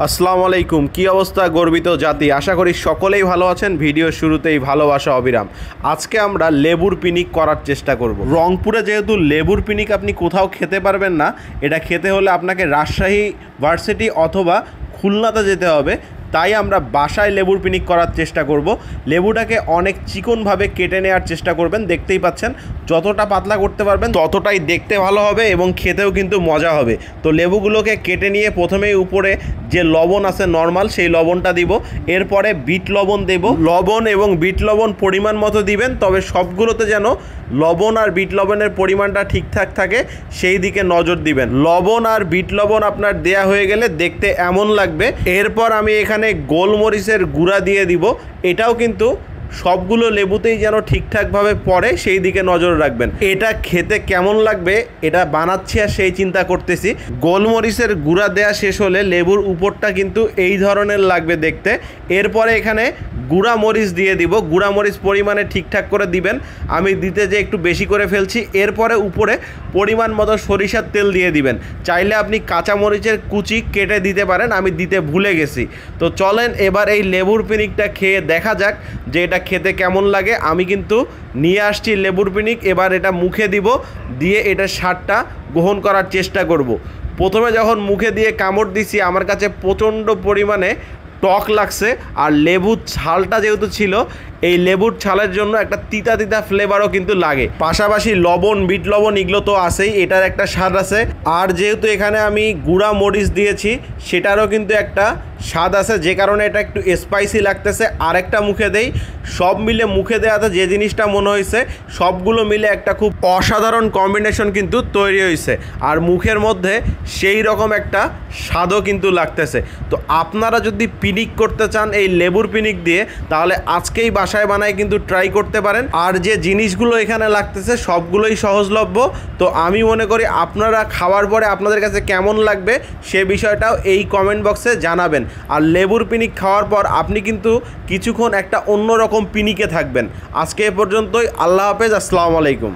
আসসালামু আলাইকুম। কি অবস্থা গর্বিত জাতি? আশা করি সকলেই ভালো আছেন। ভিডিও শুরুতেই ভালোবাসা অবিরাম। আজকে আমরা লেবুর পিনিক করার চেষ্টা করব। রংপুরে যেহেতু লেবুর পিনিক আপনি কোথাও খেতে পারবেন না, এটা খেতে হলে আপনাকে রাজশাহী ভার্সিটি অথবা খুলনাতে যেতে হবে। তাই আমরা বাসায় লেবুর পিনিক করার চেষ্টা করব। লেবুটাকে অনেক চিকনভাবে কেটে নেওয়ার চেষ্টা করবেন। দেখতেই পাচ্ছেন যতটা পাতলা করতে পারবেন ততটাই দেখতে ভালো হবে এবং খেতেও কিন্তু মজা হবে। তো লেবুগুলোকে কেটে নিয়ে প্রথমেই উপরে যে লবণ আছে নর্মাল, সেই লবণটা দিব। এরপরে বিট লবণ দেব। লবণ এবং বিট লবণ পরিমাণ মতো দিবেন, তবে সবগুলোতে যেন লবণ আর বিট লবণের পরিমাণটা ঠিকঠাক থাকে সেই দিকে নজর দিবেন। লবণ আর বিট লবণ আপনার দেয়া হয়ে গেলে দেখতে এমন লাগবে। এরপর আমি এখানে গোলমরিচের গুঁড়া দিয়ে দিব। এটাও কিন্তু সবগুলো লেবুতেই যেন ঠিকঠাকভাবে পড়ে সেই দিকে নজর রাখবেন। এটা খেতে কেমন লাগবে এটা বানাচ্ছি আর সেই চিন্তা করতেছি। গোলমরিচের গুঁড়া দেয়া শেষ হলে লেবুর উপরটা কিন্তু এই ধরনের লাগবে দেখতে। এরপরে এখানে গুঁড়া মরিচ দিয়ে দিব। গুঁড়া মরিচ পরিমাণে ঠিকঠাক করে দিবেন। আমি দিতে যে একটু বেশি করে ফেলছি। এরপরে উপরে পরিমাণ মতো সরিষার তেল দিয়ে দিবেন। চাইলে আপনি কাঁচা মরিচের কুচি কেটে দিতে পারেন, আমি দিতে ভুলে গেছি। তো চলেন এবার এই লেবুর পিনিকটা খেয়ে দেখা যাক যে এটা খেতে কেমন লাগে। আমি কিন্তু নিয়ে আসছি লেবুর পিনিক, এবার এটা মুখে দিব, দিয়ে এটার স্বাদটা গ্রহণ করার চেষ্টা করব। প্রথমে যখন মুখে দিয়ে কামড় দিছি আমার কাছে প্রচণ্ড পরিমাণে টক লাগছে, আর লেবুর ছালটা যেহেতু ছিল এই লেবুর ছালের জন্য একটা তিতা তিতা ফ্লেভারও কিন্তু লাগে। পাশাপাশি লবণ বিট লবণ এগুলো তো আছেই, এটার একটা স্বাদ আছে। আর যেহেতু এখানে আমি গুঁড়া মরিচ দিয়েছি সেটারও কিন্তু একটা স্বাদ আছে, যে কারণে এটা একটু স্পাইসি লাগতেছে। আরেকটা মুখে দেই। সব মিলে মুখে দেওয়াতে যে জিনিসটা মনে হয়েছে সবগুলো মিলে একটা খুব অসাধারণ কম্বিনেশন কিন্তু তৈরি হয়েছে, আর মুখের মধ্যে সেই রকম একটা স্বাদও কিন্তু লাগতেছে। তো আপনারা যদি পিনিক করতে চান এই লেবুর পিনিক দিয়ে, তাহলে আজকেই বাসায় বানায় কিন্তু ট্রাই করতে পারেন। আর যে জিনিসগুলো এখানে লাগতেছে সবগুলোই সহজলভ্য। তো আমি মনে করি আপনারা খাওয়ার পরে আপনাদের কাছে কেমন লাগবে সে বিষয়টাও এই কমেন্ট বক্সে জানাবেন। আর লেবুর পিনিক খাওয়ার পর আপনি কিন্তু কিছুক্ষণ একটা অন্যরকম পিনিকে থাকবেন। আজকে এ পর্যন্তই। আল্লাহ হাফেজ। আসসালামু আলাইকুম।